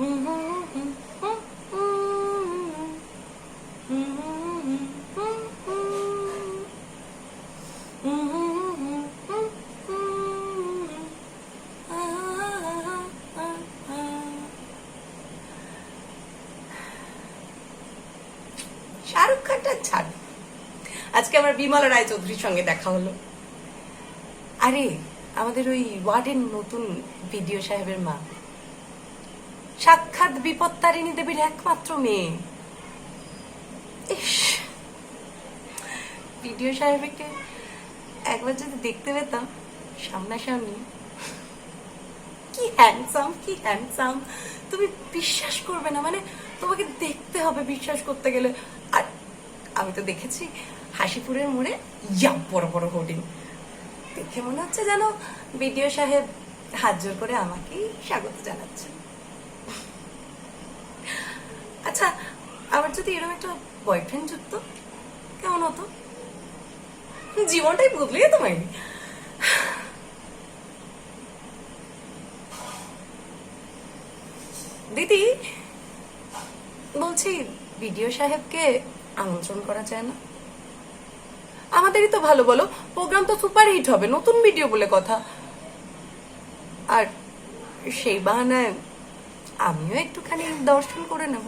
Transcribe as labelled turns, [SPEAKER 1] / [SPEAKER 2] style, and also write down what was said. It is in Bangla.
[SPEAKER 1] শাহরুখ খানটা ছাড়, আজকে আমার বিমলা রায়চৌধুরীর সঙ্গে দেখা হলো। আরে আমাদের ওই ওয়ার্ডের নতুন বিডিও সাহেবের মা, সাক্ষাৎ বিপত্তারিণী দেবীর একমাত্র মেয়ে। ইস, বিডিও সাহেবকে একবার যদি দেখতে পেতাম সামনাসামনি, কি হ্যান্ডসাম, কি হ্যান্ডসাম, তুমি বিশ্বাস করবে না। মানে তোমাকে দেখতে হবে বিশ্বাস করতে গেলে। আর আমি তো দেখেছি হাসিপুরের মোড়ে বড় বড় হোর্ডিং, দেখে মনে হচ্ছে যেন বিডিও সাহেব হাত জোর করে আমাকেই স্বাগত জানাচ্ছেন। আচ্ছা, আমার যদি এরকম একটা বয়ফ্রেন্ড যুক্ত কেমন হতো? জীবনটাই বদলে যেত মাইনি। দিদি বলছি, বিডিও সাহেবকে আমন্ত্রণ করা যায় না? আমাদেরই তো ভালো, বলো, প্রোগ্রাম তো সুপার হিট হবে, নতুন ভিডিও বলে কথা। আর সেই বাহানায় আমিও একটুখানি দর্শন করে নেব।